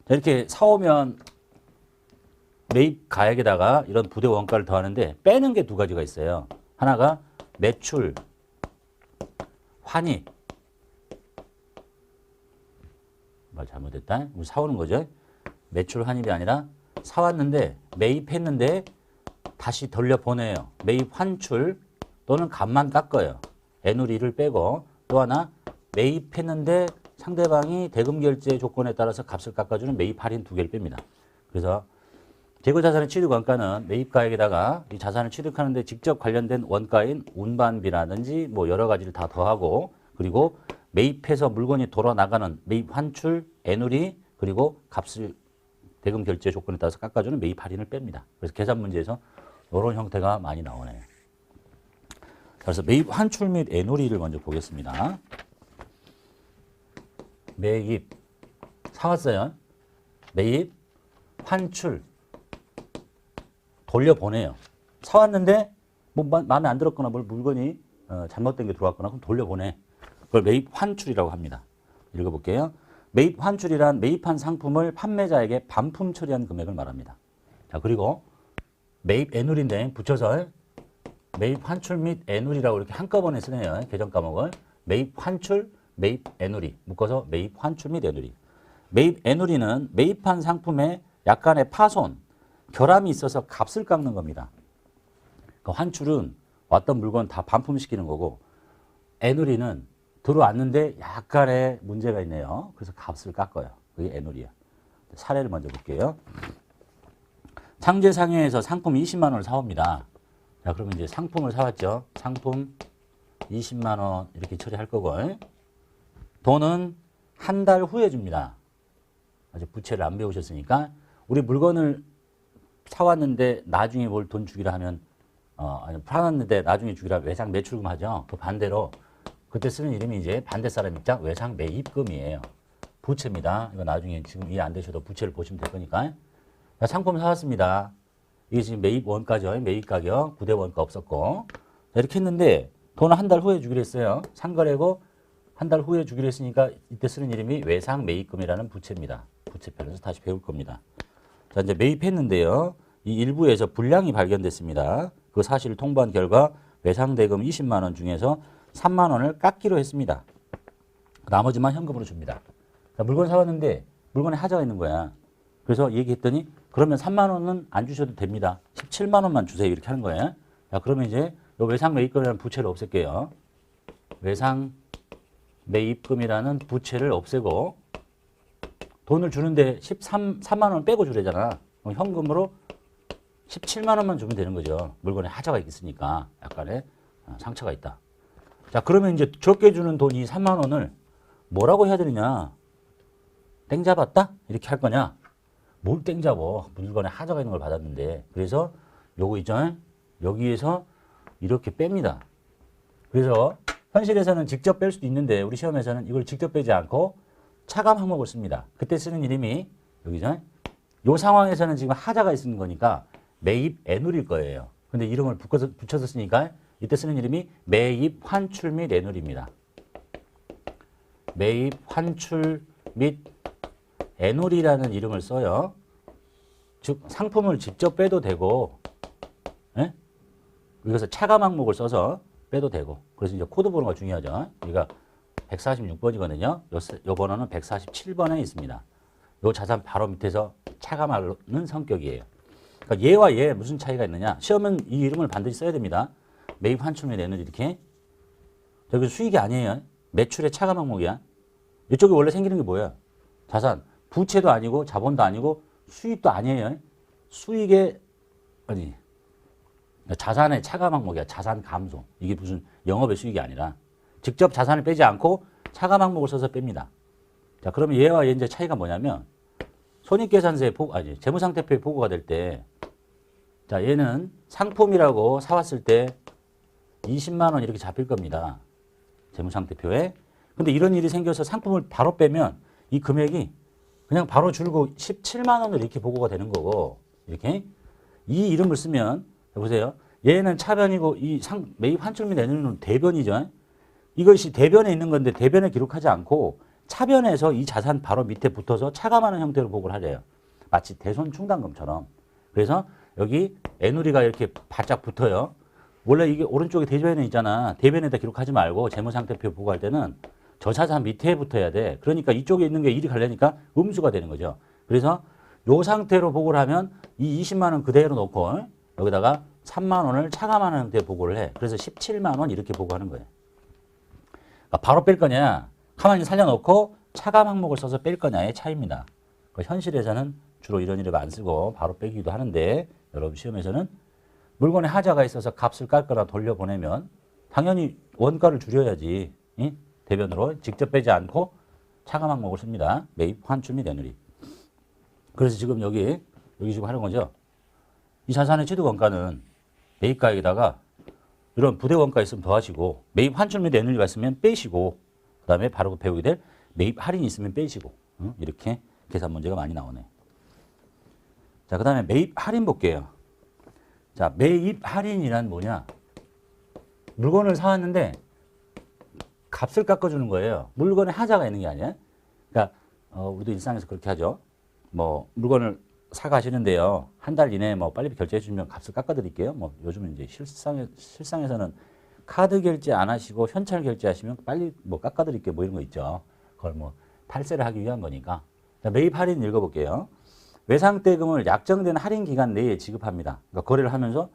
자, 이렇게 사오면 매입 가액에다가 이런 부대 원가를 더하는데 빼는 게 두 가지가 있어요. 하나가 매출, 환입. 말 잘못했다. 우리 사오는 거죠. 매출 환입이 아니라 사왔는데 매입했는데 다시 돌려보내요. 매입 환출 또는 값만 깎아요. 애누리를 빼고 또 하나 매입했는데 상대방이 대금 결제 조건에 따라서 값을 깎아주는 매입 할인 두 개를 뺍니다. 그래서 재고자산의 취득 원가는 매입가액에다가 이 자산을 취득하는데 직접 관련된 원가인 운반비라든지 뭐 여러 가지를 다 더하고 그리고 매입해서 물건이 돌아나가는 매입 환출, 애누리 그리고 값을 대금 결제 조건에 따라서 깎아주는 매입 할인을 뺍니다. 그래서 계산 문제에서 이런 형태가 많이 나오네요. 그래서 매입 환출 및 애누리를 먼저 보겠습니다. 매입 사왔어요. 매입 환출 돌려보내요. 사왔는데 뭐 마음에 안 들었거나 뭘 물건이 잘못된 게 들어왔거나 그럼 돌려보내. 그걸 매입 환출이라고 합니다. 읽어볼게요. 매입 환출이란 매입한 상품을 판매자에게 반품 처리한 금액을 말합니다. 자, 그리고 매입 애누리인데 붙여서 매입 환출 및 애누리라고 이렇게 한꺼번에 쓰네요. 계정 과목을. 매입 환출, 매입 애누리 묶어서 매입 환출 및 애누리. 매입 애누리는 매입한 상품에 약간의 파손, 결함이 있어서 값을 깎는 겁니다. 그 환출은 왔던 물건 다 반품시키는 거고 애누리는 들어왔는데 약간의 문제가 있네요. 그래서 값을 깎아요. 그게 애누리야. 사례를 먼저 볼게요. 창제상해에서 상품 20만 원을 사옵니다. 자, 그러면 이제 상품을 사왔죠. 상품 20만 원 이렇게 처리할 거고 돈은 한 달 후에 줍니다. 아직 부채를 안 배우셨으니까 우리 물건을 사왔는데 나중에 뭘 돈 주기로 하면 아니 팔았는데 나중에 주기로 하면 외상 매출금 하죠. 그 반대로 그때 쓰는 이름이 이제 반대 사람 입장 외상 매입금이에요. 부채입니다. 이거 나중에 지금 이해 안 되셔도 부채를 보시면 될 거니까. 자, 상품 사왔습니다. 이게 지금 매입 원가죠. 매입 가격 부대 원가 없었고 자, 이렇게 했는데 돈은 한 달 후에 주기로 했어요. 상거래고 한 달 후에 주기로 했으니까 이때 쓰는 이름이 외상 매입금이라는 부채입니다. 부채편에서 다시 배울 겁니다. 자, 이제 매입했는데요. 이 일부에서 불량이 발견됐습니다. 그 사실을 통보한 결과 외상대금 20만 원 중에서 3만 원을 깎기로 했습니다. 나머지만 현금으로 줍니다. 자, 물건 사왔는데 물건에 하자가 있는 거야. 그래서 얘기했더니 그러면 3만 원은 안 주셔도 됩니다. 17만 원만 주세요. 이렇게 하는 거예요. 자, 그러면 이제 요 외상 매입금이라는 부채를 없앨게요. 외상 매입금이라는 부채를 없애고 돈을 주는데 3만 원 빼고 주래잖아. 그럼 현금으로 17만 원만 주면 되는 거죠. 물건에 하자가 있으니까 약간의 상처가 있다. 자, 그러면 이제 적게 주는 돈 이 3만 원을 뭐라고 해야 되느냐? 땡 잡았다? 이렇게 할 거냐? 뭘 땡 잡어? 물건에 하자가 있는 걸 받았는데. 그래서 요거 있잖아요. 여기에서 이렇게 뺍니다. 그래서 현실에서는 직접 뺄 수도 있는데 우리 시험에서는 이걸 직접 빼지 않고 차감 항목을 씁니다. 그때 쓰는 이름이 여기죠. 이 상황에서는 지금 하자가 있는 거니까 매입 애누리일 거예요. 근데 이름을 붙여서 쓰니까 이때 쓰는 이름이 매입 환출 및 애누리입니다. 매입 환출 및 애누리라는 이름을 써요. 즉 상품을 직접 빼도 되고 여기서 차감 항목을 써서 빼도 되고 그래서 이제 코드 번호가 중요하죠. 여기가 146번이거든요. 요 번호는 147번에 있습니다. 요 자산 바로 밑에서 차감하는 성격이에요. 그러니까 얘와 얘 무슨 차이가 있느냐? 시험은 이 이름을 반드시 써야 됩니다. 매입 환출 및 애누리 이렇게. 여기 수익이 아니에요. 매출의 차감 항목이야. 이쪽에 원래 생기는 게 뭐야? 자산. 부채도 아니고 자본도 아니고 수익도 아니에요. 수익의 아니 자산의 차감 항목이야. 자산 감소. 이게 무슨 영업의 수익이 아니라 직접 자산을 빼지 않고 차감 항목을 써서 뺍니다. 자, 그러면 얘와 얘 이제 차이가 뭐냐면 손익계산서의 재무상태표의 보고가 될 때 자, 얘는 상품이라고 사왔을 때 20만 원 이렇게 잡힐 겁니다. 재무상태표에. 근데 이런 일이 생겨서 상품을 바로 빼면 이 금액이 그냥 바로 줄고 17만 원으로 이렇게 보고가 되는 거고 이렇게 이 이름을 쓰면 보세요. 얘는 차변이고 이 매입 환출 및 애누리는 대변이죠. 이것이 대변에 있는 건데 대변에 기록하지 않고 차변에서 이 자산 바로 밑에 붙어서 차감하는 형태로 보고를 하래요. 마치 대손 충당금처럼. 그래서 여기 애누리가 이렇게 바짝 붙어요. 원래 이게 오른쪽에 대변에 있잖아. 대변에다 기록하지 말고 재무상태표 보고할 때는 저 자산 밑에 붙어야 돼. 그러니까 이쪽에 있는 게 이리 가려니까 음수가 되는 거죠. 그래서 요 상태로 보고를 하면 이 20만 원 그대로 놓고 여기다가 3만 원을 차감하는 형태로 보고를 해. 그래서 17만 원 이렇게 보고하는 거예요. 그러니까 바로 뺄 거냐, 가만히 살려놓고 차감 항목을 써서 뺄 거냐의 차이입니다. 현실에서는 주로 이런 이름 안 쓰고 바로 빼기도 하는데 여러분 시험에서는 물건에 하자가 있어서 값을 깎거나 돌려보내면 당연히 원가를 줄여야지. 응? 대변으로 직접 빼지 않고 차감 항목을 씁니다. 매입, 환출 및 애누리. 그래서 지금 여기 지금 하는 거죠. 이 자산의 취득 원가는 매입가액에다가 이런 부대 원가 있으면 더하시고 매입 환출 및 애누리가 있으면 빼시고 그다음에 바로 배우게 될 매입 할인이 있으면 빼시고 이렇게 계산 문제가 많이 나오네. 자, 그다음에 매입 할인 볼게요. 자, 매입 할인이란 뭐냐? 물건을 사왔는데 값을 깎아주는 거예요. 물건에 하자가 있는 게 아니야. 그러니까 우리도 일상에서 그렇게 하죠. 뭐 물건을 사가시는데요. 한 달 이내에 뭐 빨리 결제해 주시면 값을 깎아드릴게요. 뭐 요즘은 이제 실상에서는 카드 결제 안 하시고 현찰 결제하시면 빨리 뭐 깎아드릴게요. 뭐 이런 거 있죠. 그걸 뭐 탈세를 하기 위한 거니까. 자, 매입 할인 읽어볼게요. 외상대금을 약정된 할인 기간 내에 지급합니다. 그러니까 거래를 하면서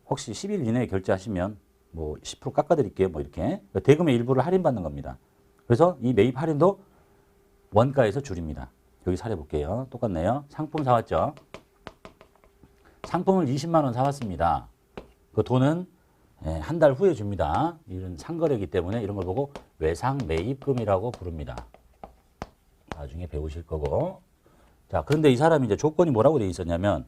혹시 10일 이내에 결제하시면 뭐 10% 깎아드릴게요. 뭐 이렇게 그러니까 대금의 일부를 할인받는 겁니다. 그래서 이 매입 할인도 원가에서 줄입니다. 여기 사례 볼게요. 똑같네요. 상품 사왔죠. 상품을 20만 원 사왔습니다. 그 돈은 한 달 후에 줍니다. 이런 상거래이기 때문에 이런 걸 보고 외상 매입금이라고 부릅니다. 나중에 배우실 거고. 자, 그런데 이 사람이 이제 조건이 뭐라고 되어 있었냐면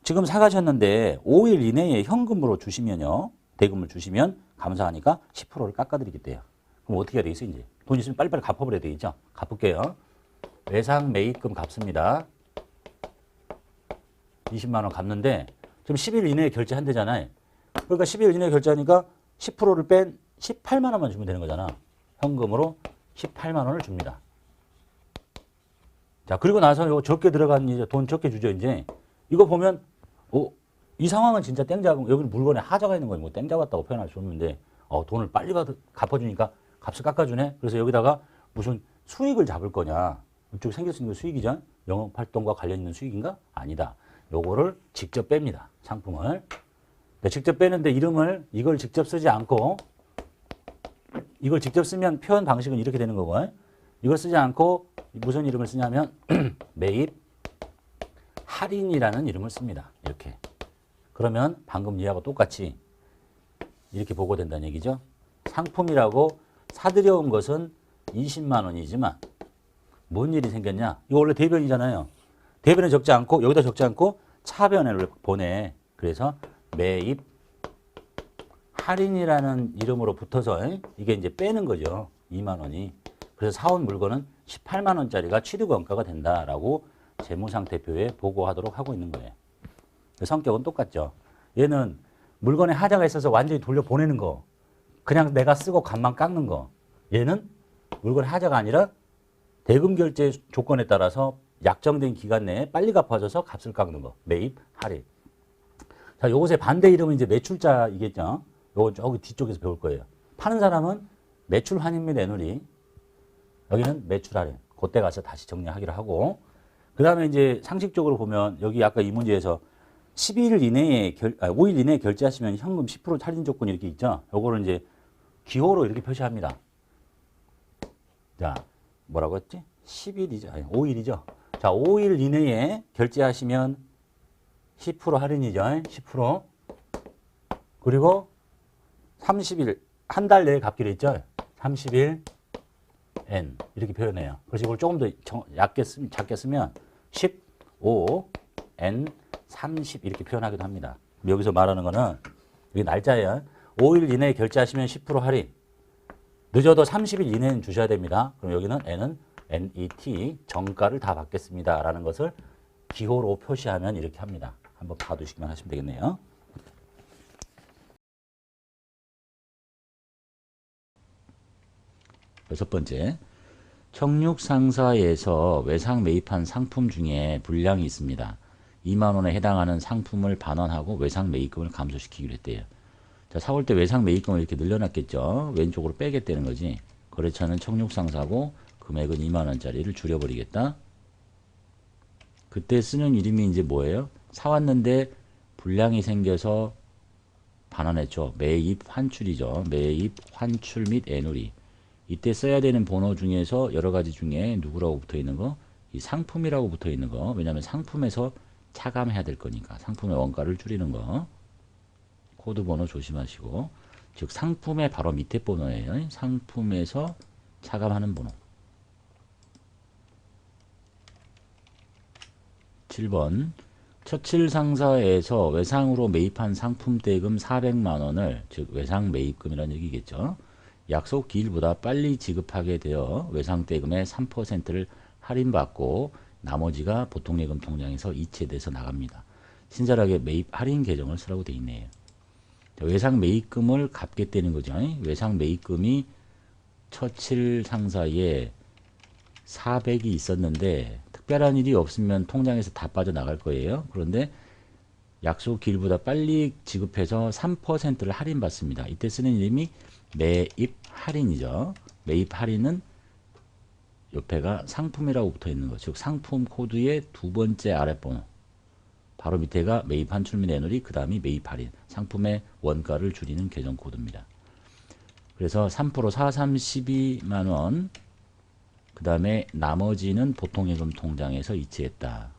지금 사가셨는데 5일 이내에 현금으로 주시면요. 대금을 주시면 감사하니까 10%를 깎아드리겠대요. 그럼 어떻게 해야 되겠어요? 이제 돈 있으면 빨리빨리 갚아버려야 되겠죠. 갚을게요. 외상 매입금 갚습니다. 20만 원 갚는데 지금 10일 이내에 결제한대잖아요. 그러니까 10일 이내에 결제하니까 10%를 뺀 18만 원만 주면 되는 거잖아. 현금으로 18만 원을 줍니다. 자, 그리고 나서 이거 적게 들어간 이제 돈 적게 주죠, 이제. 이거 보면, 이 상황은 진짜 땡자금, 여기는 물건에 하자가 있는 거예요. 뭐 땡잡았다고 표현할 수 없는데, 돈을 빨리 갚아주니까 값을 깎아주네. 그래서 여기다가 무슨 수익을 잡을 거냐. 이쪽 생길 수 있는 게 수익이죠. 영업활동과 관련 있는 수익인가? 아니다. 요거를 직접 뺍니다. 상품을. 직접 빼는데 이걸 직접 쓰지 않고, 이걸 직접 쓰면 표현 방식은 이렇게 되는 거고, 이걸 쓰지 않고 무슨 이름을 쓰냐면 매입 할인이라는 이름을 씁니다. 이렇게. 그러면 방금 이하고 똑같이 이렇게 보고된다는 얘기죠. 상품이라고 사들여온 것은 20만 원이지만 뭔 일이 생겼냐? 이거 원래 대변이잖아요. 대변에 적지 않고 여기다 적지 않고 차변을 보내. 그래서 매입 할인이라는 이름으로 붙어서 이게 이제 빼는 거죠. 2만 원이. 그래서 사온 물건은 18만 원짜리가 취득 원가가 된다라고 재무상태표에 보고하도록 하고 있는 거예요. 성격은 똑같죠. 얘는 물건에 하자가 있어서 완전히 돌려보내는 거. 그냥 내가 쓰고 값만 깎는 거. 얘는 물건에 하자가 아니라 대금 결제 조건에 따라서 약정된 기간 내에 빨리 갚아줘서 값을 깎는 거. 매입, 할인. 자, 요것의 반대 이름은 이제 매출자이겠죠. 요거 저기 뒤쪽에서 배울 거예요. 파는 사람은 매출 환입 및 애누리. 여기는 매출 할인. 그때 가서 다시 정리하기로 하고. 그 다음에 이제 상식적으로 보면 여기 아까 이 문제에서 12일 이내에 5일 이내에 결제하시면 현금 10% 할인 조건이 이렇게 있죠. 요거를 이제 기호로 이렇게 표시합니다. 자, 뭐라고 했지? 10일이죠. 아니, 5일이죠. 자, 5일 이내에 결제하시면 10% 할인이죠. 10%. 그리고 30일, 한 달 내에 갚기로 했죠. 30일 N 이렇게 표현해요. 그래서 이걸 조금 더 작게 쓰면 15 N 30 이렇게 표현하기도 합니다. 여기서 말하는 거는 여기 날짜예요. 5일 이내에 결제하시면 10% 할인. 늦어도 30일 이내는 주셔야 됩니다. 그럼 여기는 N은 NET 정가를 다 받겠습니다. 라는 것을 기호로 표시하면 이렇게 합니다. 한번 봐두시기만 하시면 되겠네요. 여섯 번째, 청육상사에서 외상 매입한 상품 중에 불량이 있습니다. 2만 원에 해당하는 상품을 반환하고 외상 매입금을 감소시키기로 했대요. 자, 사올 때 외상 매입금을 이렇게 늘려놨겠죠. 왼쪽으로 빼겠다는 거지. 거래처는 청육상사고 금액은 2만 원짜리를 줄여버리겠다. 그때 쓰는 이름이 이제 뭐예요? 사왔는데 불량이 생겨서 반환했죠. 매입 환출이죠. 매입 환출 및 애누리. 이때 써야 되는 번호 중에서 여러 가지 중에 누구라고 붙어 있는 거? 이 상품이라고 붙어 있는 거. 왜냐하면 상품에서 차감해야 될 거니까. 상품의 원가를 줄이는 거. 코드 번호 조심하시고. 즉 상품의 바로 밑에 번호예요. 상품에서 차감하는 번호. 7번. 처칠상사에서 외상으로 매입한 상품 대금 400만 원을, 즉 외상 매입금이라는 얘기겠죠. 약속 기일보다 빨리 지급하게 되어 외상 대금의 3%를 할인받고 나머지가 보통예금 통장에서 이체돼서 나갑니다. 친절하게 매입 할인 계정을 쓰라고 돼 있네요. 외상 매입금을 갚겠다는 거죠. 외상 매입금이 처칠상사에 400이 있었는데 특별한 일이 없으면 통장에서 다 빠져나갈 거예요. 그런데 약속 기일보다 빨리 지급해서 3%를 할인받습니다. 이때 쓰는 이름이 매입 할인이죠. 매입 할인은 옆에가 상품이라고 붙어 있는 거. 즉 상품 코드의 두 번째 아랫번호. 바로 밑에가 매입 환출 및 애누리, 그 다음이 매입 할인. 상품의 원가를 줄이는 계정 코드입니다. 그래서 3% 4, 3, 12만 원. 그 다음에 나머지는 보통예금 통장에서 이체했다.